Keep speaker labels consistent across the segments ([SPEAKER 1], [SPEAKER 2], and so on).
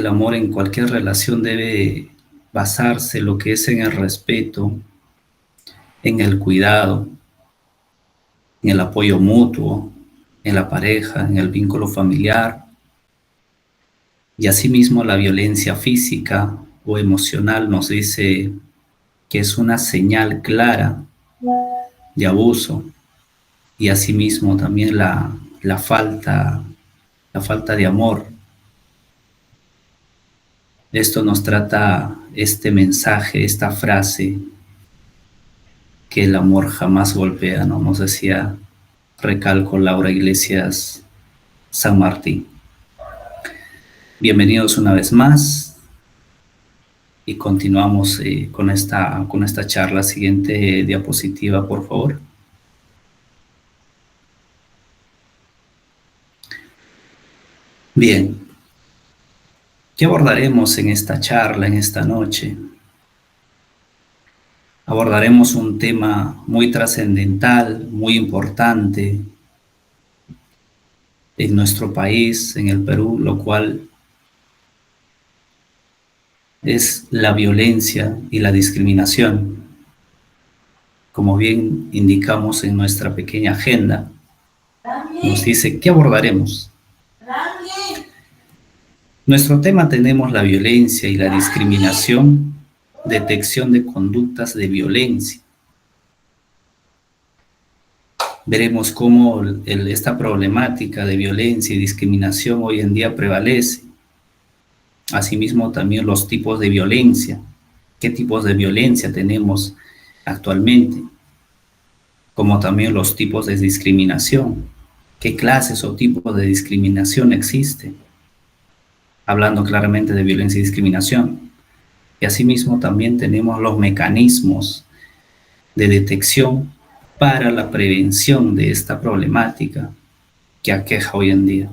[SPEAKER 1] El amor en cualquier relación debe basarse lo que es en el respeto, en el cuidado, en el apoyo mutuo, en la pareja, en el vínculo familiar, y asimismo la violencia física o emocional nos dice que es una señal clara de abuso, y asimismo también la falta de amor. Esto nos trata este mensaje, esta frase, que el amor jamás golpea, ¿no? Nos decía, recalco, Laura Iglesias San Martín. Bienvenidos una vez más y continuamos con esta charla. Siguiente diapositiva, por favor. Bien, ¿qué abordaremos en esta charla, en esta noche? Abordaremos un tema muy trascendental, muy importante en nuestro país, en el Perú, lo cual es la violencia y la discriminación. Como bien indicamos en nuestra pequeña agenda, nos dice, ¿qué abordaremos? Nuestro tema tenemos la violencia y la discriminación, detección de conductas de violencia. Veremos cómo esta problemática de violencia y discriminación hoy en día prevalece. Asimismo, también los tipos de violencia. ¿Qué tipos de violencia tenemos actualmente? Como también los tipos de discriminación. ¿Qué clases o tipos de discriminación existen? Hablando claramente de violencia y discriminación. Y asimismo también tenemos los mecanismos de detección para la prevención de esta problemática que aqueja hoy en día.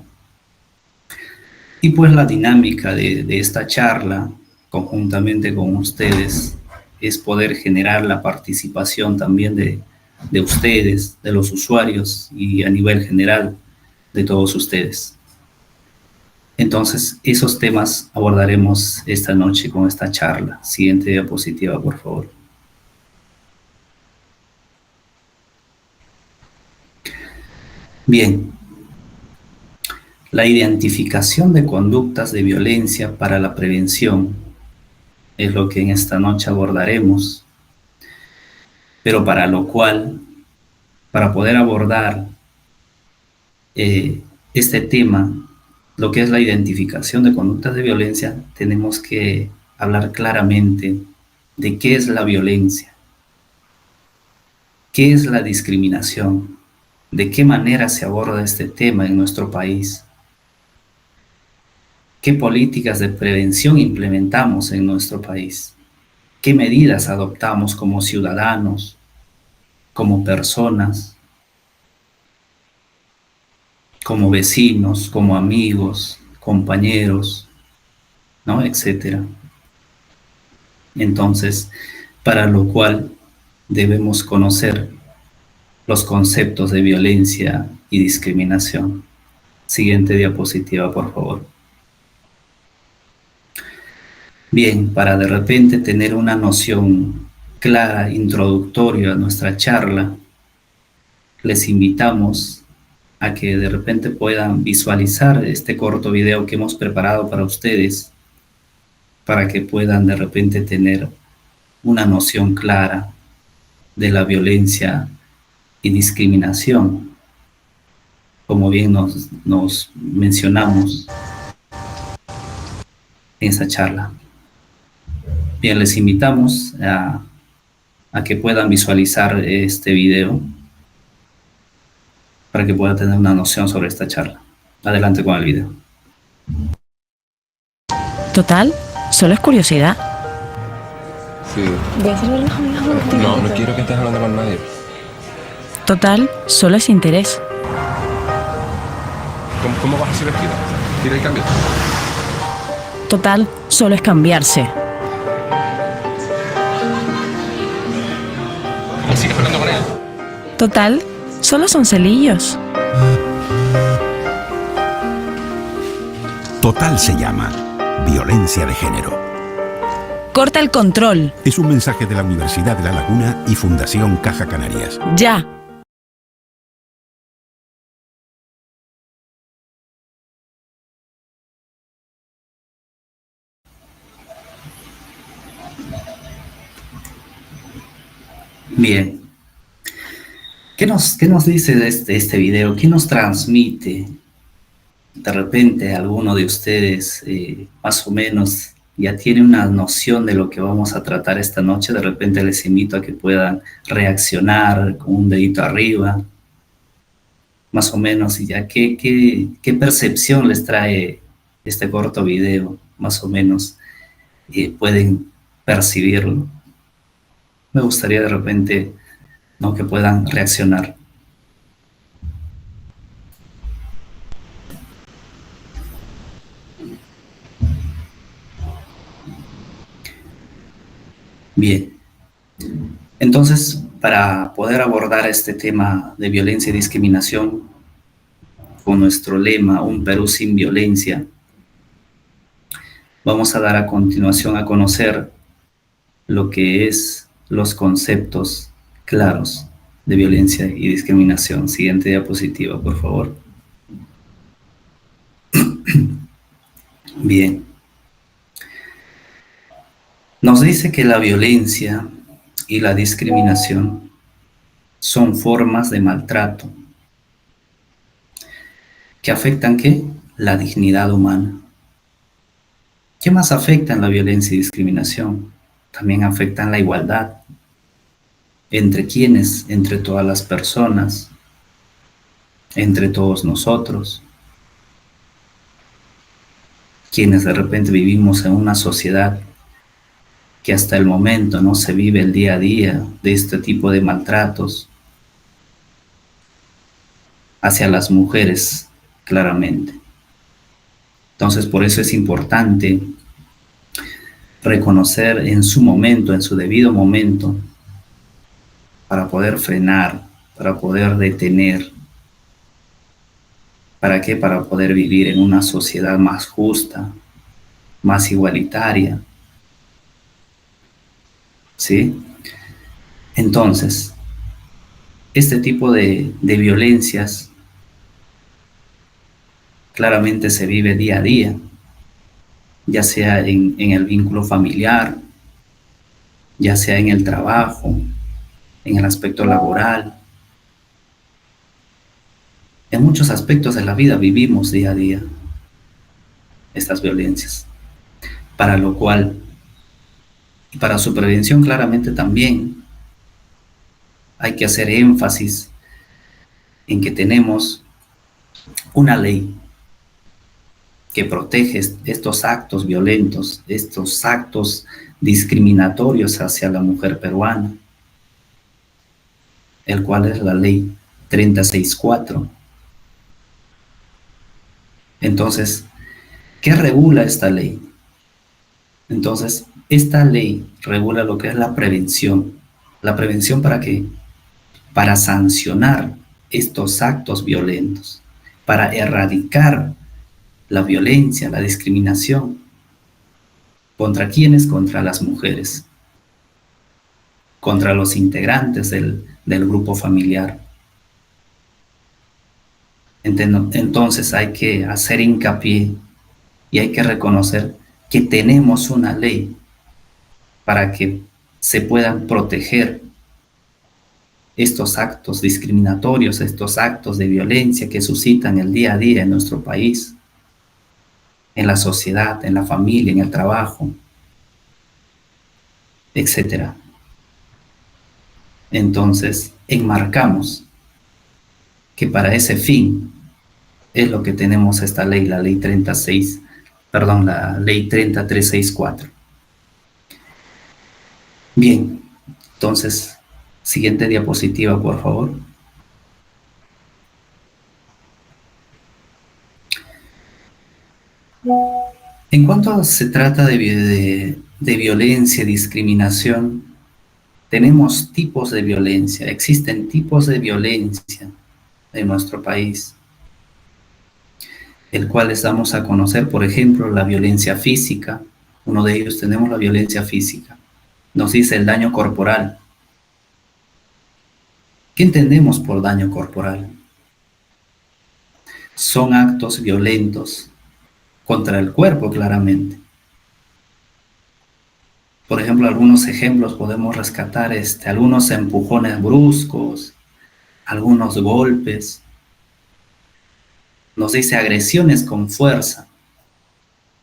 [SPEAKER 1] Y pues la dinámica de esta charla, conjuntamente con ustedes, es poder generar la participación también de ustedes, de los usuarios y a nivel general de todos ustedes. Entonces, esos temas abordaremos esta noche con esta charla. Siguiente diapositiva, por favor. Bien. La identificación de conductas de violencia para la prevención es lo que en esta noche abordaremos. Pero para lo cual, para poder abordar este tema, lo que es la identificación de conductas de violencia, tenemos que hablar claramente de qué es la violencia, qué es la discriminación, de qué manera se aborda este tema en nuestro país, qué políticas de prevención implementamos en nuestro país, qué medidas adoptamos como ciudadanos, como personas, como vecinos, como amigos, compañeros, ¿no? Etcétera. Entonces, para lo cual debemos conocer los conceptos de violencia y discriminación. Siguiente diapositiva, por favor. Bien, para de repente tener una noción clara, introductoria a nuestra charla, les invitamos a que de repente puedan visualizar este corto video que hemos preparado para ustedes, para que puedan de repente tener una noción clara de la violencia y discriminación, como bien nos mencionamos en esa charla. Bien, les invitamos a que puedan visualizar este video para que puedan tener una noción sobre esta charla. Adelante con el video.
[SPEAKER 2] Total, solo es curiosidad.
[SPEAKER 3] Sí.
[SPEAKER 2] Voy a hacerle los amigos contigo.
[SPEAKER 3] No quiero que estés hablando con nadie.
[SPEAKER 2] Total, solo es interés.
[SPEAKER 3] ¿Cómo vas a ser vestida? Tira y cambia.
[SPEAKER 2] Total, solo es cambiarse.
[SPEAKER 3] ¿Y sigues hablando con él?
[SPEAKER 2] Total, solo son celillos.
[SPEAKER 4] Total se llama. violencia de género.
[SPEAKER 2] Corta el control.
[SPEAKER 4] Es un mensaje de la Universidad de La Laguna y Fundación Caja Canarias.
[SPEAKER 2] Ya.
[SPEAKER 1] Bien. ¿Qué nos dice de este video? ¿Qué nos transmite? De repente alguno de ustedes más o menos ya tiene una noción de lo que vamos a tratar esta noche. De repente les invito a que puedan reaccionar con un dedito arriba, más o menos, y ya qué percepción les trae este corto video, más o menos, pueden percibirlo. Me gustaría de repente, ¿no?, que puedan reaccionar. Bien, entonces, para poder abordar este tema de violencia y discriminación con nuestro lema, Un Perú sin violencia, vamos a dar a continuación a conocer lo que es los conceptos claros de violencia y discriminación. Siguiente diapositiva, por favor. Bien. Nos dice que la violencia y la discriminación son formas de maltrato que afectan, ¿qué? La dignidad humana. ¿Qué más afectan la violencia y discriminación? También afectan la igualdad. ¿Entre quiénes? Entre todas las personas, entre todos nosotros, quienes de repente vivimos en una sociedad que hasta el momento no se vive el día a día de este tipo de maltratos hacia las mujeres, claramente. Entonces, por eso es importante reconocer en su momento, en su debido momento, para poder frenar, para poder detener. ¿Para qué? Para poder vivir en una sociedad más justa, más igualitaria. ¿Sí? Entonces, este tipo de violencias claramente se vive día a día, ya sea en el vínculo familiar, ya sea en el trabajo, en el aspecto laboral. En muchos aspectos de la vida vivimos día a día estas violencias, para lo cual, y para su prevención claramente también, hay que hacer énfasis en que tenemos una ley que protege estos actos violentos, estos actos discriminatorios hacia la mujer peruana, el cual es la ley 364. Entonces, ¿qué regula esta ley? Entonces, esta ley regula lo que es la prevención. ¿La prevención para qué? Para sancionar estos actos violentos, para erradicar la violencia, la discriminación. ¿Contra quiénes? Contra las mujeres, contra los integrantes del grupo familiar. Entonces hay que hacer hincapié y hay que reconocer que tenemos una ley para que se puedan proteger estos actos discriminatorios, estos actos de violencia que suscitan el día a día en nuestro país, en la sociedad, en la familia, en el trabajo, etc. Entonces, enmarcamos que para ese fin es lo que tenemos esta ley, la ley 30364. Bien, entonces, siguiente diapositiva, por favor. En cuanto se trata de violencia y discriminación, tenemos tipos de violencia, existen tipos de violencia en nuestro país. el cual les damos a conocer, por ejemplo, la violencia física. Uno de ellos tenemos la violencia física. Nos dice el daño corporal. ¿Qué entendemos por daño corporal? Son actos violentos contra el cuerpo, claramente. Por ejemplo, algunos ejemplos podemos rescatar algunos empujones bruscos, algunos golpes. Nos dice agresiones con fuerza.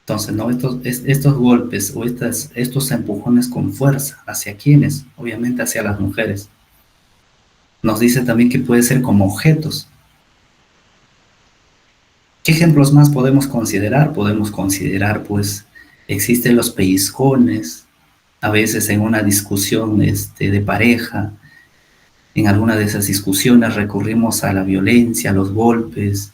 [SPEAKER 1] Entonces, ¿no? Estos golpes o estos empujones con fuerza, ¿hacia quiénes? Obviamente hacia las mujeres. Nos dice también que puede ser como objetos. ¿Qué ejemplos más podemos considerar? Podemos considerar, pues, existen los pellizcones, a veces en una discusión de pareja. En alguna de esas discusiones recurrimos a la violencia, a los golpes,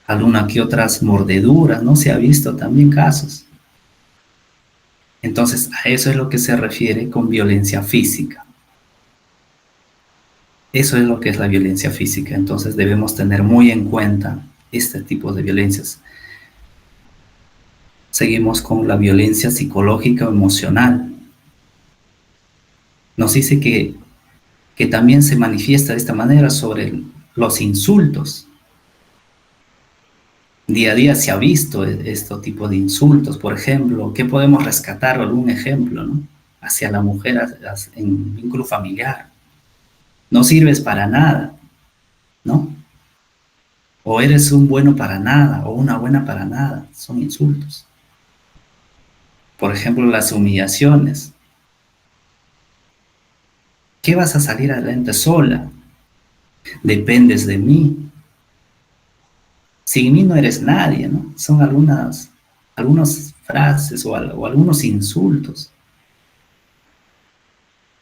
[SPEAKER 1] alguna que otras mordeduras, ¿no? Se ha visto también casos. Entonces, a eso es lo que se refiere con violencia física. Eso es lo que es la violencia física. Entonces, debemos tener muy en cuenta este tipo de violencias. Seguimos con la violencia psicológica o emocional. Nos dice que también se manifiesta de esta manera sobre los insultos. Día a día se ha visto este tipo de insultos. Por ejemplo, ¿qué podemos rescatar? Algún ejemplo, ¿no? Hacia la mujer en vínculo familiar. No sirves para nada, ¿no? O eres un bueno para nada, o una buena para nada. Son insultos. Por ejemplo, las humillaciones. ¿Qué vas a salir adelante sola? Dependes de mí. Sin mí no eres nadie, ¿no? Son algunas frases o algunos insultos.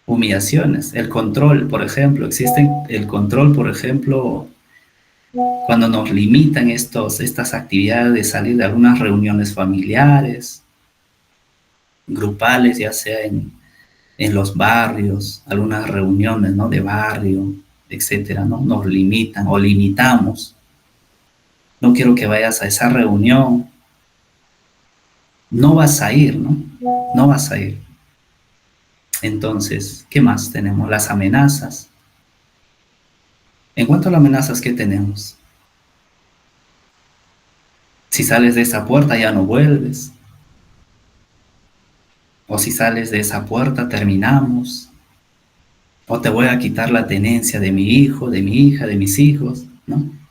[SPEAKER 1] Humillaciones. El control, por ejemplo. Existe el control, por ejemplo, cuando nos limitan estas actividades de salir de algunas reuniones familiares, grupales, ya sea en los barrios, algunas reuniones, ¿no? De barrio, etcétera, ¿no? Nos limitan o limitamos. No quiero que vayas a esa reunión. No vas a ir, ¿no? No vas a ir. Entonces, ¿qué más tenemos? Las amenazas. En cuanto a las amenazas, ¿qué tenemos? Si sales de esa puerta ya no vuelves. O si sales de esa puerta terminamos. O te voy a quitar la tenencia de mi hijo, de mi hija, de mis hijos, ¿no?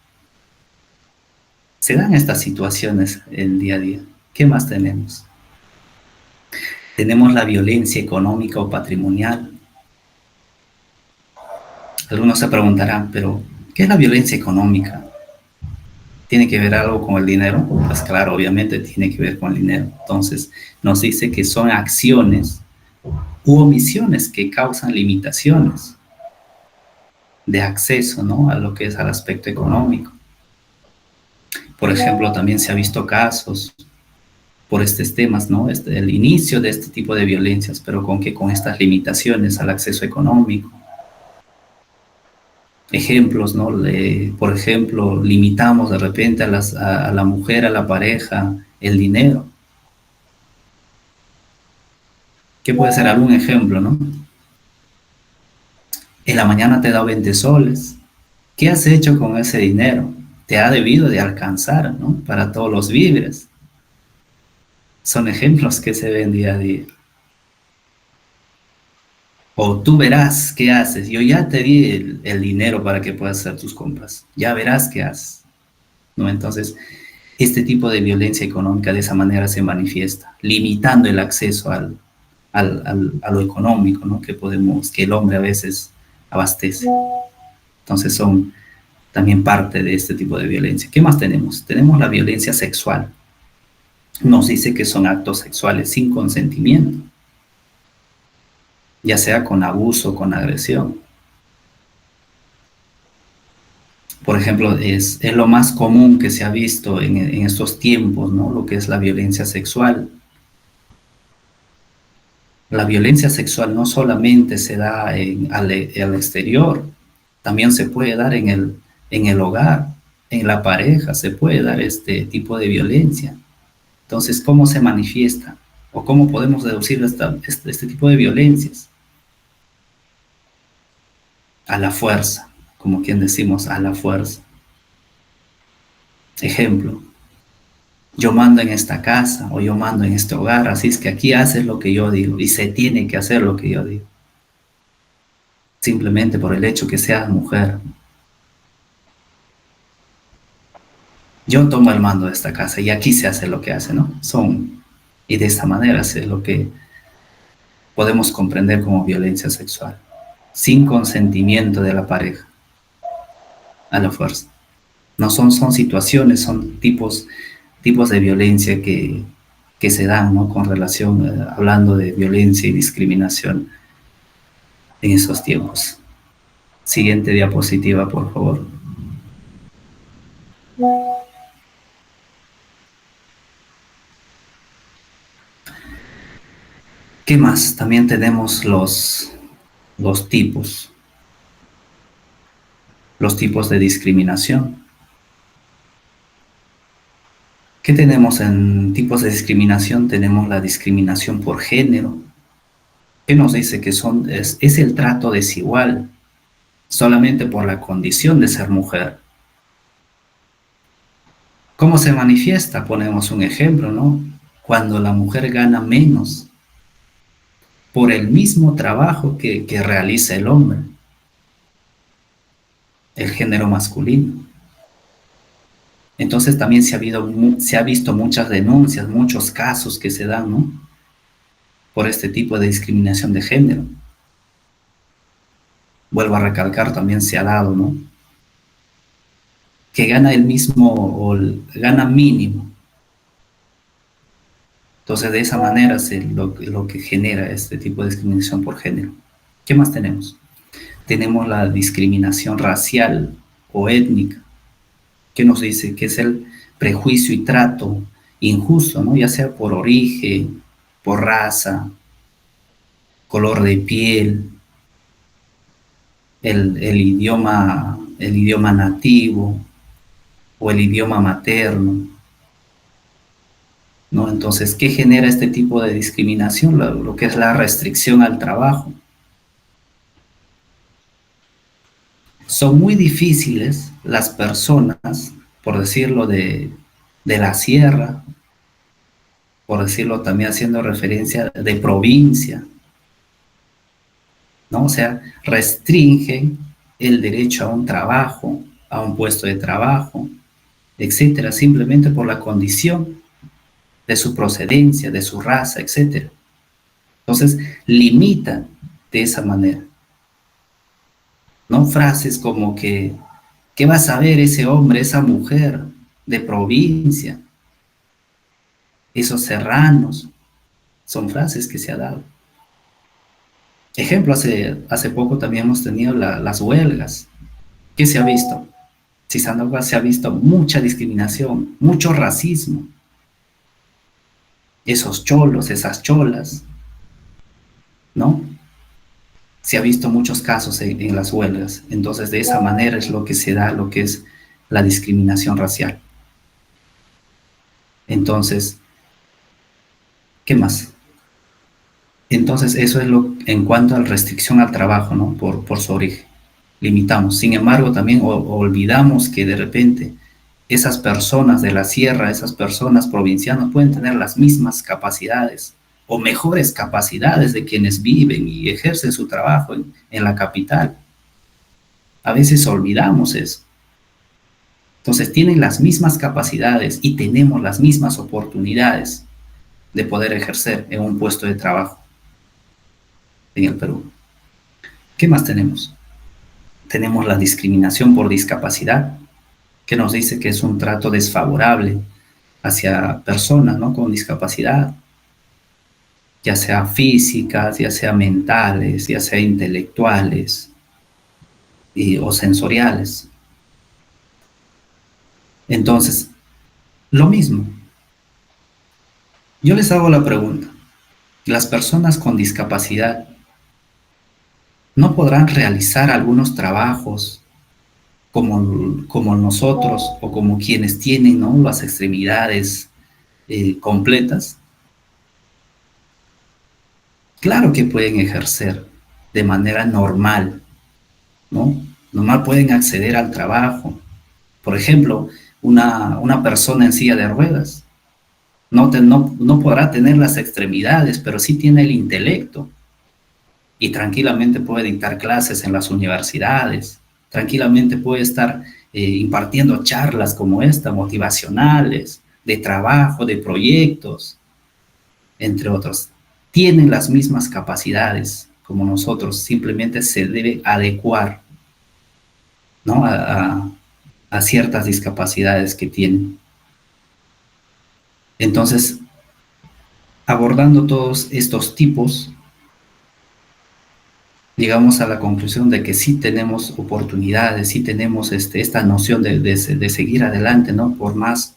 [SPEAKER 1] Se dan estas situaciones el día a día. ¿Qué más tenemos? Tenemos la violencia económica o patrimonial. Algunos se preguntarán, pero ¿qué es la violencia económica? ¿Tiene que ver algo con el dinero? Pues claro, obviamente tiene que ver con el dinero. Entonces, nos dice que son acciones u omisiones que causan limitaciones de acceso, ¿no? A lo que es al aspecto económico. Por ejemplo, también se ha visto casos por estos temas, ¿no? El inicio de este tipo de violencias, pero con estas limitaciones al acceso económico. Ejemplos, ¿no? Por ejemplo, limitamos de repente a la mujer, a la pareja, el dinero. ¿Qué puede ser algún ejemplo, no? En la mañana te he dado 20 soles. ¿Qué has hecho con ese dinero? Te ha debido de alcanzar, ¿no? Para todos los víveres. Son ejemplos que se ven día a día. O tú verás qué haces. Yo ya te di el dinero para que puedas hacer tus compras. Ya verás qué haces, ¿no? Entonces, este tipo de violencia económica de esa manera se manifiesta, limitando el acceso a lo económico, ¿no? Que el hombre a veces abastece. Entonces son también parte de este tipo de violencia. ¿Qué más tenemos? Tenemos la violencia sexual. Nos dice que son actos sexuales sin consentimiento, ya sea con abuso o con agresión. Por ejemplo, es lo más común que se ha visto en estos tiempos, ¿no? Lo que es la violencia sexual. La violencia sexual no solamente se da al exterior, también se puede dar en el hogar. en la pareja se puede dar este tipo de violencia. Entonces, ¿cómo se manifiesta? ¿O cómo podemos deducir este tipo de violencias? A la fuerza, como quien decimos, a la fuerza. Ejemplo, yo mando en esta casa o yo mando en este hogar, así es que aquí haces lo que yo digo y se tiene que hacer lo que yo digo. Simplemente por el hecho que seas mujer. Yo tomo el mando de esta casa y aquí se hace lo que hace, ¿no? Y de esta manera es lo que podemos comprender como violencia sexual, sin consentimiento de la pareja, a la fuerza. No son situaciones, son tipos de violencia que se dan, ¿no? Con relación, hablando de violencia y discriminación en esos tiempos. Siguiente diapositiva, por favor. ¿Qué más? También tenemos los tipos de discriminación. ¿Qué tenemos en tipos de discriminación? Tenemos la discriminación por género, que nos dice que es el trato desigual solamente por la condición de ser mujer. ¿Cómo se manifiesta? Ponemos un ejemplo, ¿no? Cuando la mujer gana menos por el mismo trabajo que realiza el hombre, el género masculino. Entonces también se ha visto muchas denuncias, muchos casos que se dan, ¿no? Por este tipo de discriminación de género. Vuelvo a recalcar, también se ha dado, ¿no? Que gana el mismo o gana mínimo. Entonces de esa manera es lo que genera este tipo de discriminación por género. ¿Qué más tenemos? Tenemos la discriminación racial o étnica, que nos dice que es el prejuicio y trato injusto, ¿no? Ya sea por origen, por raza, color de piel, el idioma nativo o el idioma materno, ¿no? Entonces, ¿qué genera este tipo de discriminación? Lo que es la restricción al trabajo. Son muy difíciles las personas, por decirlo, de la sierra, por decirlo también haciendo referencia de provincia, ¿no? O sea, restringen el derecho a un trabajo, a un puesto de trabajo, etcétera, simplemente por la condición de su procedencia, de su raza, etcétera. Entonces, limitan de esa manera, ¿no? Frases como que, ¿qué va a saber ese hombre, esa mujer de provincia? Esos serranos, son frases que se ha dado. Ejemplo, hace poco también hemos tenido las huelgas. ¿Qué se ha visto? Se ha visto mucha discriminación, mucho racismo. Esos cholos, esas cholas, ¿no? Se ha visto muchos casos en las huelgas. Entonces, de esa manera es lo que se da, lo que es la discriminación racial. Entonces, ¿qué más? Entonces, eso es en cuanto a la restricción al trabajo, ¿no? Por su origen. Limitamos. Sin embargo, también olvidamos que de repente esas personas de la sierra, esas personas provincianas pueden tener las mismas capacidades o mejores capacidades de quienes viven y ejercen su trabajo en la capital. A veces olvidamos eso. Entonces tienen las mismas capacidades y tenemos las mismas oportunidades de poder ejercer en un puesto de trabajo en el Perú. ¿Qué más tenemos? Tenemos la discriminación por discapacidad, que nos dice que es un trato desfavorable hacia personas, ¿no? Con discapacidad, ya sea físicas, ya sea mentales, ya sea intelectuales o sensoriales. Entonces, lo mismo. Yo les hago la pregunta, ¿las personas con discapacidad no podrán realizar algunos trabajos como nosotros o como quienes tienen, ¿no?, las extremidades completas, claro que pueden ejercer de manera normal, ¿no? Normal pueden acceder al trabajo. Por ejemplo, una persona en silla de ruedas no podrá tener las extremidades, pero sí tiene el intelecto y tranquilamente puede dictar clases en las universidades, tranquilamente puede estar impartiendo charlas como esta, motivacionales, de trabajo, de proyectos, entre otros. Tienen las mismas capacidades como nosotros, simplemente se debe adecuar, ¿no?, a ciertas discapacidades que tienen. Entonces, abordando todos estos tipos, llegamos a la conclusión de que sí tenemos oportunidades, sí tenemos esta noción de seguir adelante, ¿no? Por más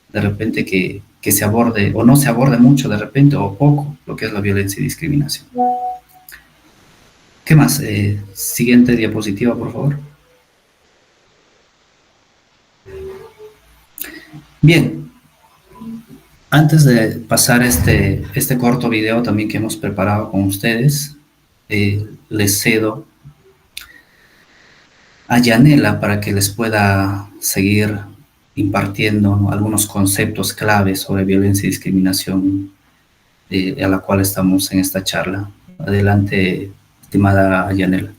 [SPEAKER 1] de repente que se aborde o no se aborde mucho de repente o poco lo que es la violencia y discriminación. ¿Qué más? Siguiente diapositiva, por favor. Bien, antes de pasar este corto video también que hemos preparado con ustedes, les cedo a Yanela para que les pueda seguir impartiendo, ¿no?, algunos conceptos claves sobre violencia y discriminación a la cual estamos en esta charla. Adelante, estimada Yanela.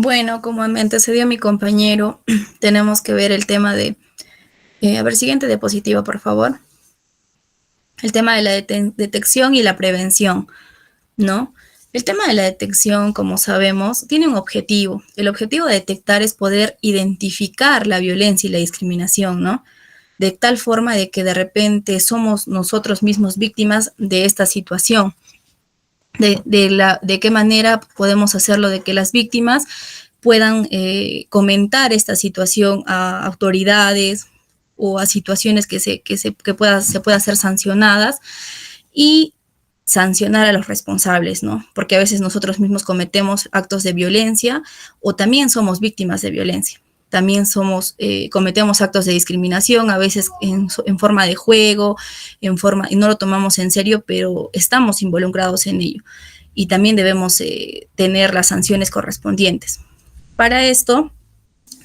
[SPEAKER 5] Bueno, como me antecedió mi compañero, tenemos que ver el tema de... a ver, siguiente diapositiva, por favor. El tema de la detección y la prevención, ¿no? El tema de la detección, como sabemos, tiene un objetivo. El objetivo de detectar es poder identificar la violencia y la discriminación, ¿no? De tal forma de que de repente somos nosotros mismos víctimas de esta situación. De qué manera podemos hacerlo, de que las víctimas puedan comentar esta situación a autoridades o a situaciones que puedan ser sancionadas y sancionar a los responsables, ¿no? Porque a veces nosotros mismos cometemos actos de violencia o también somos víctimas de violencia. También cometemos actos de discriminación, a veces en forma de juego, y no lo tomamos en serio, pero estamos involucrados en ello. Y también debemos tener las sanciones correspondientes. Para esto,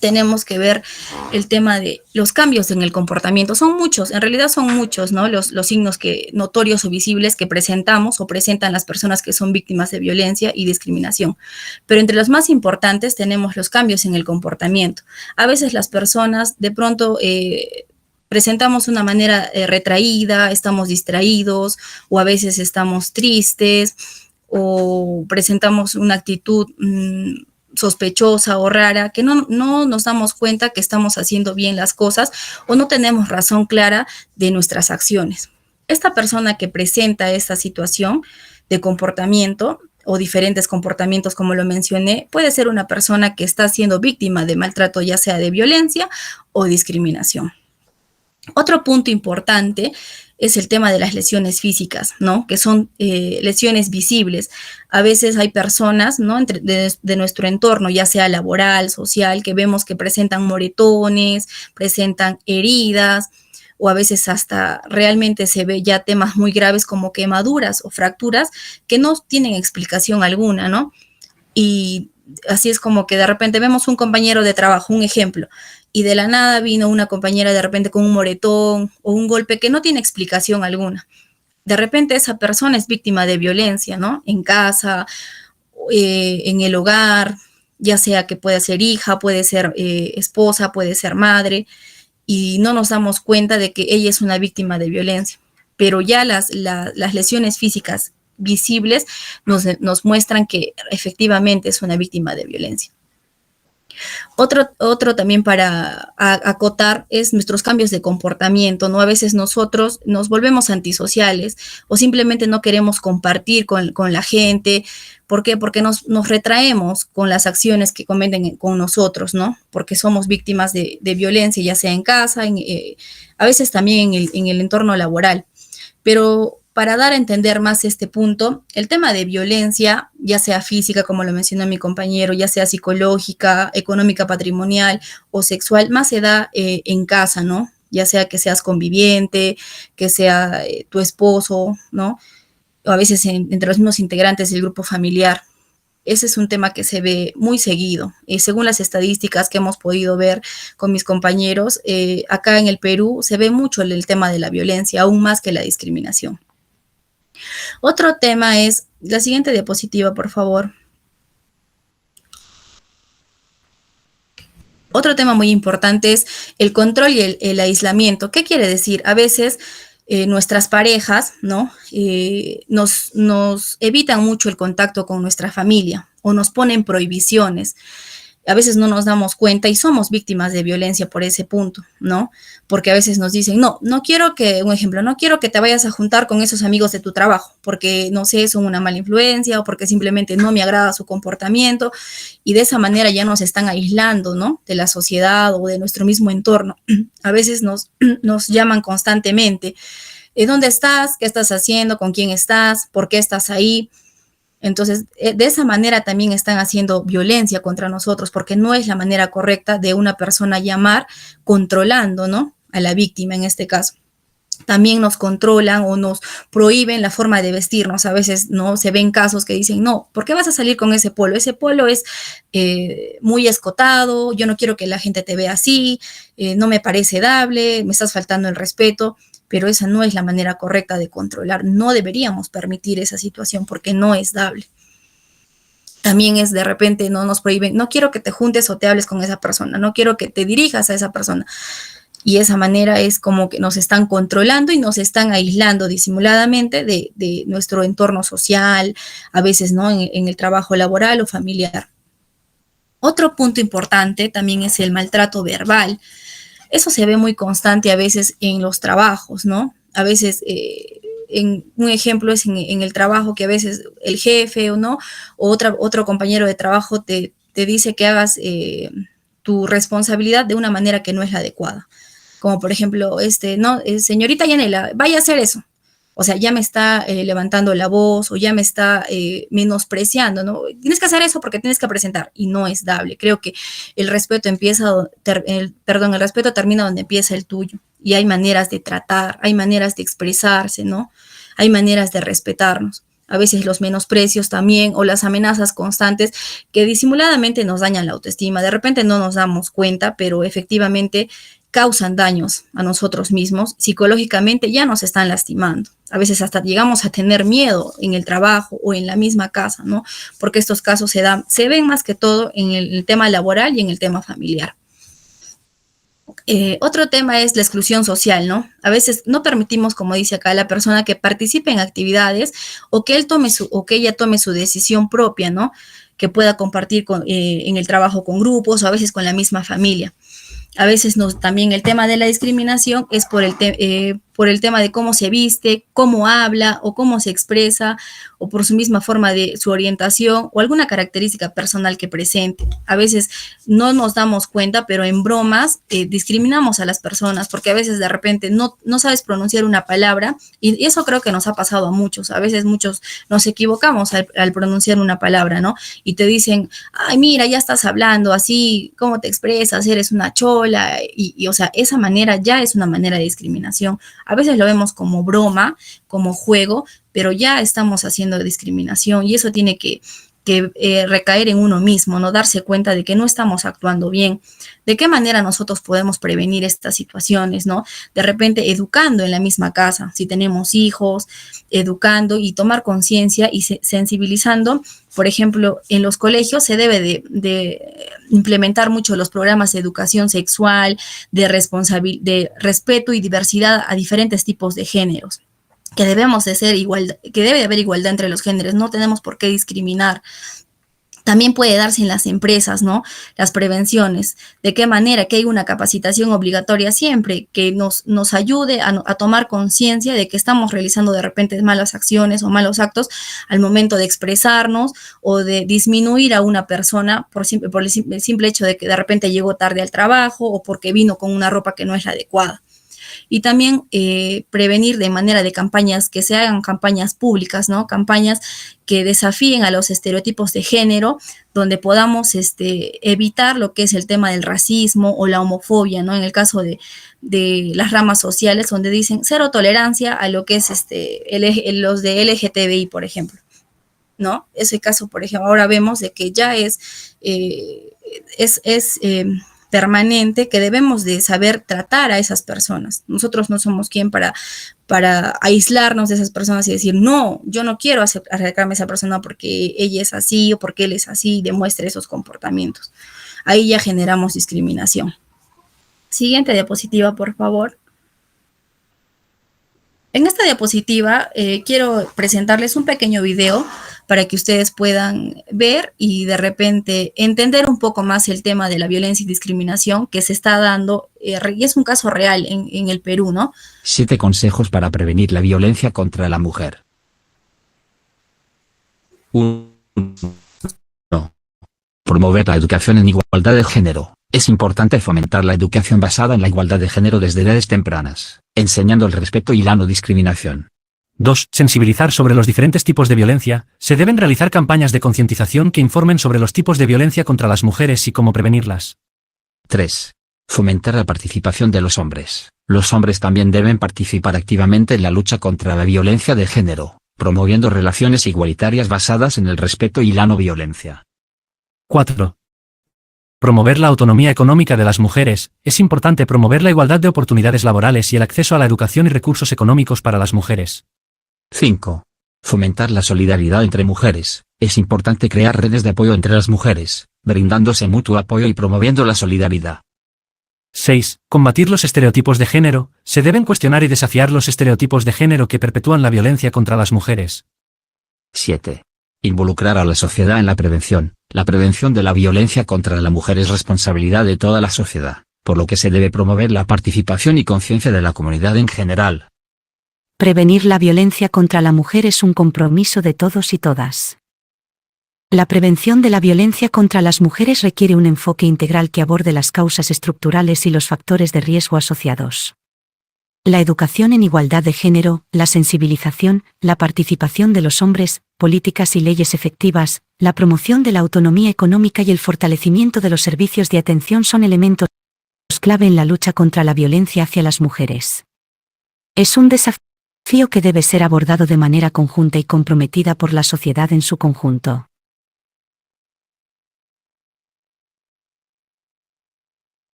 [SPEAKER 5] tenemos que ver el tema de los cambios en el comportamiento. Son muchos, en realidad son muchos, ¿no? Los signos notorios o visibles que presentamos o presentan las personas que son víctimas de violencia y discriminación. Pero entre los más importantes tenemos los cambios en el comportamiento. A veces las personas de pronto presentamos una manera retraída, estamos distraídos, o a veces estamos tristes, o presentamos una actitud sospechosa o rara, que no nos damos cuenta que estamos haciendo bien las cosas o no tenemos razón clara de nuestras acciones. Esta persona que presenta esta situación de comportamiento o diferentes comportamientos, como lo mencioné, puede ser una persona que está siendo víctima de maltrato, ya sea de violencia o discriminación. Otro punto importante es el tema de las lesiones físicas, ¿no? Que son lesiones visibles. A veces hay personas, ¿no?, de nuestro entorno, ya sea laboral, social, que vemos que presentan moretones, presentan heridas, o a veces hasta realmente se ve ya temas muy graves como quemaduras o fracturas que no tienen explicación alguna, ¿no? Y así es como que de repente vemos un compañero de trabajo, un ejemplo, y de la nada vino una compañera de repente con un moretón o un golpe que no tiene explicación alguna. De repente esa persona es víctima de violencia, ¿no? En casa, en el hogar, ya sea que pueda ser hija, puede ser esposa, puede ser madre, y no nos damos cuenta de que ella es una víctima de violencia. Pero ya las lesiones físicas visibles nos muestran que efectivamente es una víctima de violencia. Otro también para acotar es nuestros cambios de comportamiento, ¿no? A veces nosotros nos volvemos antisociales o simplemente no queremos compartir con la gente. ¿Por qué? Porque nos retraemos con las acciones que cometen con nosotros, ¿no? Porque somos víctimas de violencia, ya sea en casa, a veces también en el entorno laboral. Pero para dar a entender más este punto, el tema de violencia, ya sea física, como lo mencionó mi compañero, ya sea psicológica, económica, patrimonial o sexual, más se da en casa, ¿no? Ya sea que seas conviviente, que sea tu esposo, ¿no? O a veces entre los mismos integrantes del grupo familiar. Ese es un tema que se ve muy seguido. Según las estadísticas que hemos podido ver con mis compañeros, acá en el Perú se ve mucho el tema de la violencia, aún más que la discriminación. Otro tema es, la siguiente diapositiva, por favor. Otro tema muy importante es el control y el aislamiento. ¿Qué quiere decir? A veces nuestras parejas, ¿no? Nos evitan mucho el contacto con nuestra familia o nos ponen prohibiciones. A veces no nos damos cuenta y somos víctimas de violencia por ese punto, ¿no? Porque a veces nos dicen, no quiero que, un ejemplo, no quiero que te vayas a juntar con esos amigos de tu trabajo, porque, no sé, son una mala influencia o porque simplemente no me agrada su comportamiento, y de esa manera ya nos están aislando, ¿no? De la sociedad o de nuestro mismo entorno. A veces nos llaman constantemente, ¿dónde estás? ¿Qué estás haciendo? ¿Con quién estás? ¿Por qué estás ahí? Entonces, de esa manera también están haciendo violencia contra nosotros, porque no es la manera correcta de una persona llamar controlando, ¿no? A la víctima en este caso. También nos controlan o nos prohíben la forma de vestirnos. A veces, ¿no? Se ven casos que dicen, no, ¿por qué vas a salir con ese polo? Ese polo es muy escotado, yo no quiero que la gente te vea así, no me parece dable, me estás faltando el respeto. Pero esa no es la manera correcta de controlar. No deberíamos permitir esa situación porque no es dable. También es de repente, no nos prohíben, no quiero que te juntes o te hables con esa persona, no quiero que te dirijas a esa persona. Y esa manera es como que nos están controlando y nos están aislando disimuladamente de nuestro entorno social, a veces, ¿no? En el trabajo laboral o familiar. Otro punto importante también es el maltrato verbal. Eso se ve muy constante a veces en los trabajos, ¿no? A veces, un ejemplo es en el trabajo que a veces el jefe o no, o otro compañero de trabajo te dice que hagas tu responsabilidad de una manera que no es la adecuada. Como por ejemplo, no, señorita Yanela, vaya a hacer eso. O sea, ya me está levantando la voz o ya me está menospreciando, ¿no? Tienes que hacer eso porque tienes que presentar y no es dable. Creo que el respeto el respeto termina donde empieza el tuyo y hay maneras de tratar, hay maneras de expresarse, ¿no? Hay maneras de respetarnos. A veces los menosprecios también o las amenazas constantes que disimuladamente nos dañan la autoestima. De repente no nos damos cuenta, pero efectivamente causan daños a nosotros mismos, psicológicamente ya nos están lastimando. A veces hasta llegamos a tener miedo en el trabajo o en la misma casa, ¿no? Porque estos casos se ven más que todo en el tema laboral y en el tema familiar. Otro tema es la exclusión social, ¿no? A veces no permitimos, como dice acá, a la persona que participe en actividades o que ella tome su decisión propia, ¿no? Que pueda compartir en el trabajo con grupos o a veces con la misma familia. A veces también el tema de la discriminación es por el tema de cómo se viste, cómo habla o cómo se expresa o por su misma forma de su orientación o alguna característica personal que presente. A veces no nos damos cuenta, pero en bromas discriminamos a las personas porque a veces de repente no sabes pronunciar una palabra y eso creo que nos ha pasado a muchos. A veces muchos nos equivocamos al pronunciar una palabra, ¿no? Y te dicen, ay, mira, ya estás hablando así, ¿cómo te expresas? Eres una chola y o sea, esa manera ya es una manera de discriminación. A veces lo vemos como broma, como juego, pero ya estamos haciendo discriminación y eso tiene que recaer en uno mismo, no darse cuenta de que no estamos actuando bien. ¿De qué manera nosotros podemos prevenir estas situaciones, no? De repente educando en la misma casa, si tenemos hijos, educando y tomar conciencia y sensibilizando. Por ejemplo, en los colegios se debe de implementar mucho los programas de educación sexual, de respeto y diversidad a diferentes tipos de géneros. Que debemos de ser que debe de haber igualdad entre los géneros, no tenemos por qué discriminar. También puede darse en las empresas, ¿no? Las prevenciones, de qué manera que hay una capacitación obligatoria siempre que nos ayude a tomar conciencia de que estamos realizando de repente malas acciones o malos actos al momento de expresarnos o de disminuir a una persona por el simple hecho de que de repente llegó tarde al trabajo o porque vino con una ropa que no es la adecuada. Y también prevenir de manera de campañas, que se hagan campañas públicas, ¿no? Campañas que desafíen a los estereotipos de género, donde podamos evitar lo que es el tema del racismo o la homofobia, ¿no? En el caso de las ramas sociales, donde dicen cero tolerancia a lo que es los de LGTBI, por ejemplo, ¿no? Ese caso, por ejemplo, ahora vemos de que ya es permanente, que debemos de saber tratar a esas personas. Nosotros no somos quien para aislarnos de esas personas y decir, no, yo no quiero acercarme a esa persona porque ella es así o porque él es así y demuestre esos comportamientos. Ahí ya generamos discriminación. Siguiente diapositiva, por favor. En esta diapositiva quiero presentarles un pequeño video para que ustedes puedan ver y de repente entender un poco más el tema de la violencia y discriminación que se está dando, y es un caso real en el Perú, ¿no?
[SPEAKER 6] 7 consejos para prevenir la violencia contra la mujer. 1. Promover la educación en igualdad de género. Es importante fomentar la educación basada en la igualdad de género desde edades tempranas, enseñando el respeto y la no discriminación.
[SPEAKER 7] 2. Sensibilizar sobre los diferentes tipos de violencia. Se deben realizar campañas de concientización que informen sobre los tipos de violencia contra las mujeres y cómo prevenirlas.
[SPEAKER 6] 3. Fomentar la participación de los hombres. Los hombres también deben participar activamente en la lucha contra la violencia de género, promoviendo relaciones igualitarias basadas en el respeto y la no violencia.
[SPEAKER 7] 4. Promover la autonomía económica de las mujeres. Es importante promover la igualdad de oportunidades laborales y el acceso a la educación y recursos económicos para las mujeres.
[SPEAKER 6] 5. Fomentar la solidaridad entre mujeres. Es importante crear redes de apoyo entre las mujeres, brindándose mutuo apoyo y promoviendo la solidaridad.
[SPEAKER 7] 6. Combatir los estereotipos de género. Se deben cuestionar y desafiar los estereotipos de género que perpetúan la violencia contra las mujeres.
[SPEAKER 6] 7. Involucrar a la sociedad en la prevención. La prevención de la violencia contra la mujer es responsabilidad de toda la sociedad, por lo que se debe promover la participación y conciencia de la comunidad en general.
[SPEAKER 8] Prevenir la violencia contra la mujer es un compromiso de todos y todas. La prevención de la violencia contra las mujeres requiere un enfoque integral que aborde las causas estructurales y los factores de riesgo asociados. La educación en igualdad de género, la sensibilización, la participación de los hombres, políticas y leyes efectivas, la promoción de la autonomía económica y el fortalecimiento de los servicios de atención son elementos clave en la lucha contra la violencia hacia las mujeres. Es un desafío que debe ser abordado de manera conjunta y comprometida por la sociedad en su conjunto.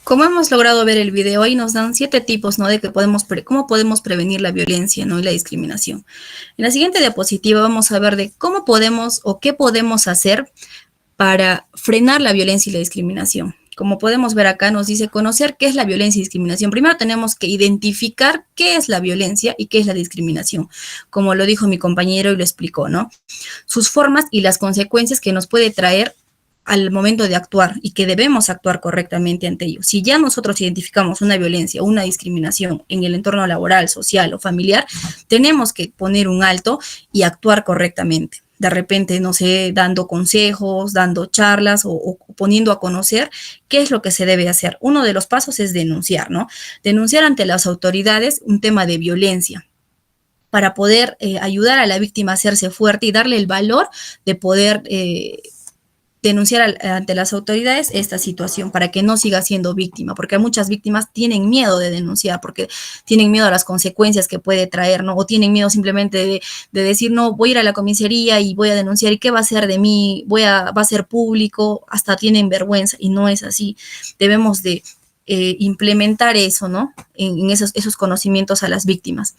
[SPEAKER 5] Como hemos logrado ver el video, ahí nos dan 7 tipos, ¿no? De que cómo podemos prevenir la violencia, ¿no? Y la discriminación. En la siguiente diapositiva vamos a ver de cómo podemos o qué podemos hacer para frenar la violencia y la discriminación. Como podemos ver acá, nos dice conocer qué es la violencia y discriminación. Primero tenemos que identificar qué es la violencia y qué es la discriminación, como lo dijo mi compañero y lo explicó, ¿no? Sus formas y las consecuencias que nos puede traer al momento de actuar y que debemos actuar correctamente ante ello. Si ya nosotros identificamos una violencia o una discriminación en el entorno laboral, social o familiar, tenemos que poner un alto y actuar correctamente. De repente, no sé, dando consejos, dando charlas o poniendo a conocer qué es lo que se debe hacer. Uno de los pasos es denunciar, ¿no? Denunciar ante las autoridades un tema de violencia para poder ayudar a la víctima a hacerse fuerte y darle el valor de poder denunciar ante las autoridades esta situación para que no siga siendo víctima, porque muchas víctimas tienen miedo de denunciar, porque tienen miedo a las consecuencias que puede traer, ¿no? O tienen miedo simplemente de decir, no, voy a ir a la comisaría y voy a denunciar, ¿y qué va a hacer de mí? Va a ser público, hasta tienen vergüenza, y no es así. Debemos de implementar eso, ¿no? En esos conocimientos a las víctimas.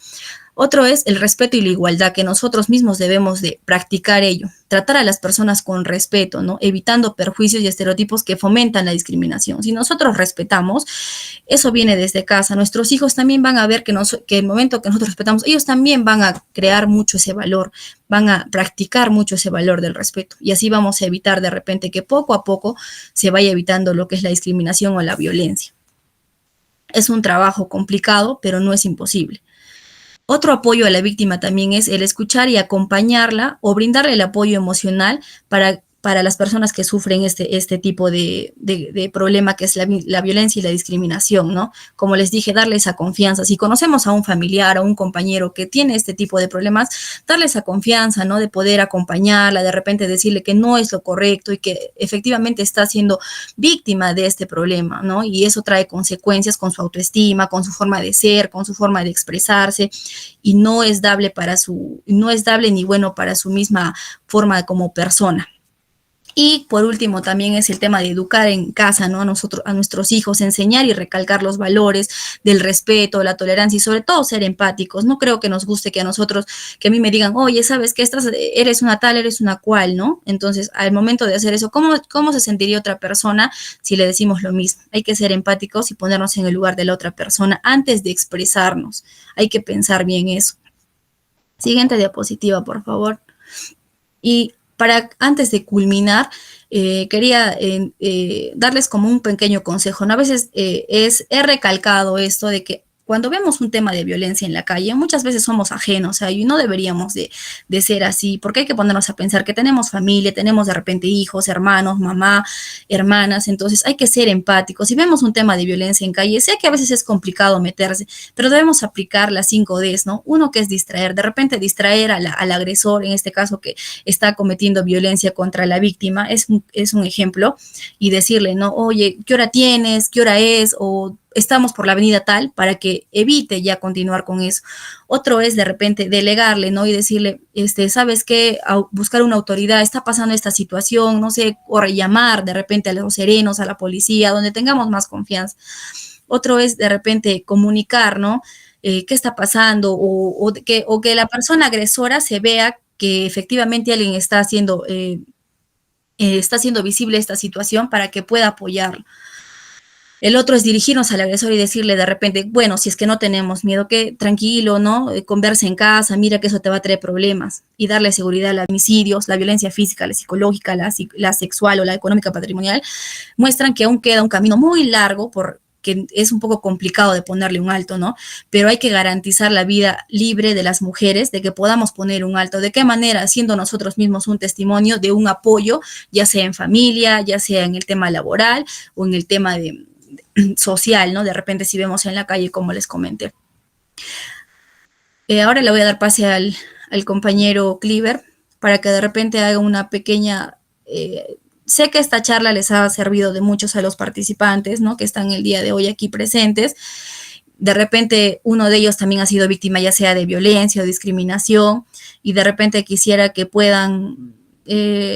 [SPEAKER 5] Otro es el respeto y la igualdad, que nosotros mismos debemos de practicar ello, tratar a las personas con respeto, ¿no? Evitando perjuicios y estereotipos que fomentan la discriminación. Si nosotros respetamos, eso viene desde casa. Nuestros hijos también van a ver que el momento que nosotros respetamos, ellos también van a crear mucho ese valor, van a practicar mucho ese valor del respeto. Y así vamos a evitar de repente que poco a poco se vaya evitando lo que es la discriminación o la violencia. Es un trabajo complicado, pero no es imposible. Otro apoyo a la víctima también es el escuchar y acompañarla o brindarle el apoyo emocional para para las personas que sufren este tipo de problema que es la violencia y la discriminación, ¿no? Como les dije, darle esa confianza. Si conocemos a un familiar o un compañero que tiene este tipo de problemas, darle esa confianza, ¿no? De poder acompañarla, de repente decirle que no es lo correcto y que efectivamente está siendo víctima de este problema, ¿no? Y eso trae consecuencias con su autoestima, con su forma de ser, con su forma de expresarse, y no es dable ni bueno para su misma forma como persona. Y por último también es el tema de educar en casa, ¿no? A nuestros hijos, enseñar y recalcar los valores del respeto, la tolerancia y sobre todo ser empáticos. No creo que nos guste que a nosotros, que a mí me digan, oye, ¿sabes qué? Eres una tal, eres una cual, ¿no? Entonces, al momento de hacer eso, ¿cómo se sentiría otra persona si le decimos lo mismo? Hay que ser empáticos y ponernos en el lugar de la otra persona antes de expresarnos. Hay que pensar bien eso. Siguiente diapositiva, por favor. Y antes de culminar, quería darles como un pequeño consejo, ¿no? A veces he recalcado esto de que cuando vemos un tema de violencia en la calle, muchas veces somos ajenos, y no deberíamos de ser así, porque hay que ponernos a pensar que tenemos familia, tenemos de repente hijos, hermanos, mamá, hermanas, entonces hay que ser empáticos. Si vemos un tema de violencia en calle, sé que a veces es complicado meterse, pero debemos aplicar las 5 Ds, ¿no? Uno, que es distraer, de repente distraer al agresor, en este caso que está cometiendo violencia contra la víctima, es un ejemplo, y decirle, ¿no? Oye, ¿qué hora tienes? ¿Qué hora es? O estamos por la avenida tal, para que evite ya continuar con eso. Otro es de repente delegarle, ¿no? Y decirle, ¿sabes qué? Buscar una autoridad, está pasando esta situación, no sé, o llamar de repente a los serenos, a la policía, donde tengamos más confianza. Otro es de repente comunicar, ¿no? ¿Qué está pasando? O que la persona agresora se vea que efectivamente alguien está haciendo visible esta situación para que pueda apoyarlo. El otro es dirigirnos al agresor y decirle de repente, bueno, si es que no tenemos miedo, que tranquilo, ¿no? Conversa en casa, mira que eso te va a traer problemas, y darle seguridad a los homicidios, la violencia física, la psicológica, la sexual o la económica patrimonial, muestran que aún queda un camino muy largo que es un poco complicado de ponerle un alto, ¿no? Pero hay que garantizar la vida libre de las mujeres, de que podamos poner un alto. ¿De qué manera? Siendo nosotros mismos un testimonio de un apoyo, ya sea en familia, ya sea en el tema laboral o en el tema social, ¿no? De repente si vemos en la calle, como les comenté. Ahora le voy a dar pase al compañero Cliver para que de repente haga una pequeña... sé que esta charla les ha servido de muchos a los participantes, ¿no? Que están el día de hoy aquí presentes. De repente uno de ellos también ha sido víctima ya sea de violencia o discriminación, y de repente quisiera que puedan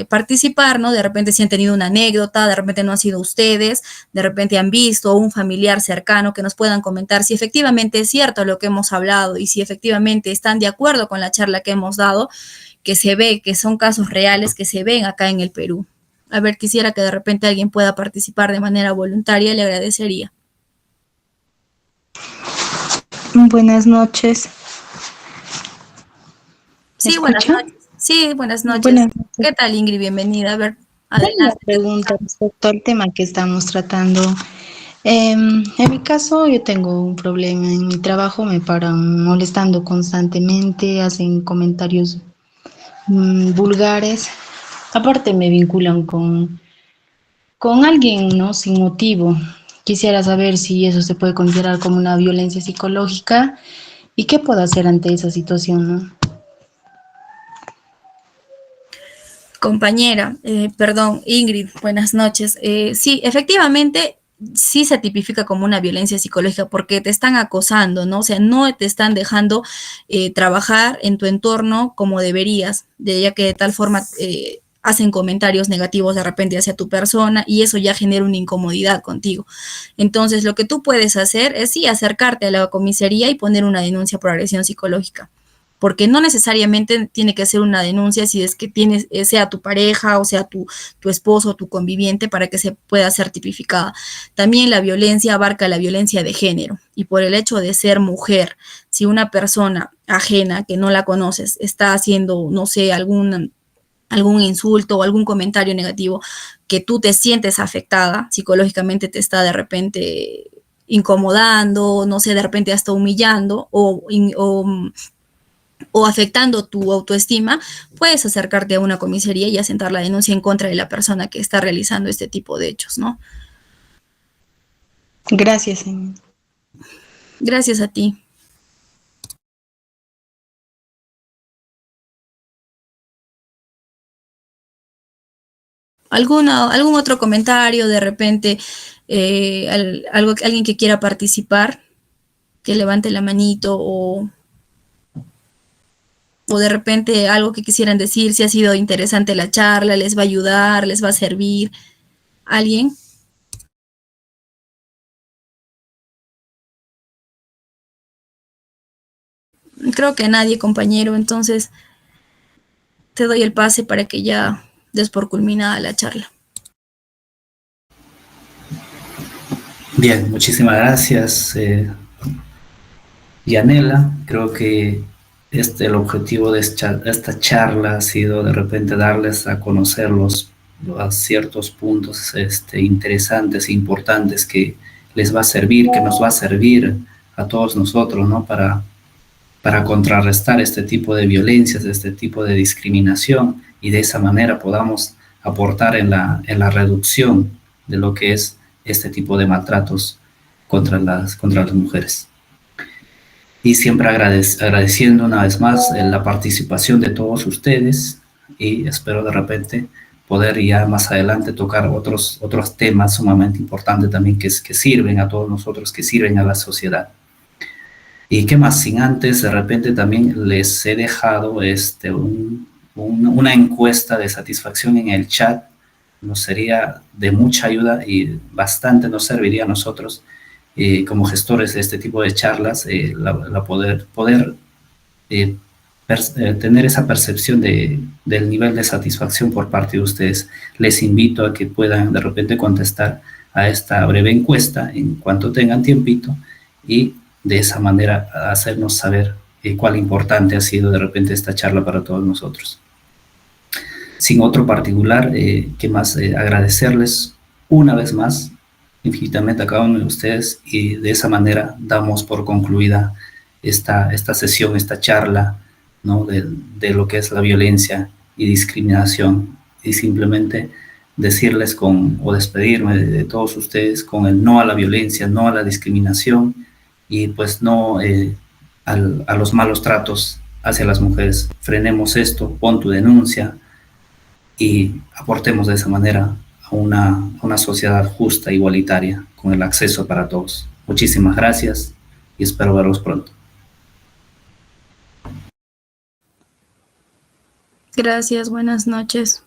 [SPEAKER 5] participar, ¿no? De repente si han tenido una anécdota, de repente no han sido ustedes, de repente han visto un familiar cercano, que nos puedan comentar si efectivamente es cierto lo que hemos hablado y si efectivamente están de acuerdo con la charla que hemos dado, que se ve que son casos reales que se ven acá en el Perú. A ver, quisiera que de repente alguien pueda participar de manera voluntaria, le agradecería.
[SPEAKER 9] Buenas noches.
[SPEAKER 5] Sí, buenas noches. Sí, buenas noches.
[SPEAKER 9] Buenas noches.
[SPEAKER 5] ¿Qué tal, Ingrid? Bienvenida. A ver,
[SPEAKER 9] adelante. Una pregunta respecto al tema que estamos tratando. En mi caso, yo tengo un problema en mi trabajo, me paran molestando constantemente, hacen comentarios vulgares. Aparte me vinculan con alguien, ¿no? Sin motivo. Quisiera saber si eso se puede considerar como una violencia psicológica y qué puedo hacer ante esa situación, ¿no?
[SPEAKER 5] Compañera, perdón, Ingrid, buenas noches. Sí, efectivamente, sí se tipifica como una violencia psicológica porque te están acosando, ¿no? O sea, no te están dejando trabajar en tu entorno como deberías, ya que de tal forma hacen comentarios negativos de repente hacia tu persona y eso ya genera una incomodidad contigo. Entonces, lo que tú puedes hacer es sí acercarte a la comisaría y poner una denuncia por agresión psicológica, porque no necesariamente tiene que ser una denuncia si es que tienes, sea tu pareja o sea tu esposo o tu conviviente, para que se pueda ser tipificada. También la violencia abarca la violencia de género, y por el hecho de ser mujer, si una persona ajena que no la conoces está haciendo, no sé, algún insulto o algún comentario negativo que tú te sientes afectada, psicológicamente te está de repente incomodando, no sé, de repente hasta humillando o o afectando tu autoestima, puedes acercarte a una comisaría y asentar la denuncia en contra de la persona que está realizando este tipo de hechos, ¿no?
[SPEAKER 9] Gracias, señor.
[SPEAKER 5] Gracias a ti. ¿Algún otro comentario, de repente, alguien que quiera participar, que levante la manito, o de repente algo que quisieran decir, si ha sido interesante la charla, les va a ayudar, les va a servir? ¿Alguien? Creo que nadie, compañero, entonces te doy el pase para que ya des por culminada la charla.
[SPEAKER 1] Bien, muchísimas gracias, Yanela. Creo que el objetivo de esta charla ha sido de repente darles a conocer los ciertos puntos interesantes e importantes que les va a servir, que nos va a servir a todos nosotros, ¿no? Para contrarrestar este tipo de violencias, este tipo de discriminación, y de esa manera podamos aportar en la reducción de lo que es este tipo de maltratos contra las mujeres. Y siempre agradeciendo una vez más la participación de todos ustedes, y espero de repente poder ya más adelante tocar otros temas sumamente importantes también que sirven a todos nosotros, que sirven a la sociedad. Y qué más, sin antes, de repente también les he dejado una encuesta de satisfacción en el chat. Nos sería de mucha ayuda y bastante nos serviría a nosotros como gestores de este tipo de charlas, poder tener esa percepción del nivel de satisfacción por parte de ustedes. Les invito a que puedan de repente contestar a esta breve encuesta en cuanto tengan tiempito, y de esa manera hacernos saber cuál importante ha sido de repente esta charla para todos nosotros. Sin otro particular, que más agradecerles una vez más infinitamente a cada uno de ustedes, y de esa manera damos por concluida esta sesión, esta charla, ¿no? de lo que es la violencia y discriminación, y simplemente decirles o despedirme de todos ustedes con el no a la violencia, no a la discriminación, y pues no a los malos tratos hacia las mujeres. Frenemos esto, pon tu denuncia y aportemos de esa manera a una sociedad justa, igualitaria, con el acceso para todos. Muchísimas gracias y espero verlos pronto.
[SPEAKER 5] Gracias, buenas noches.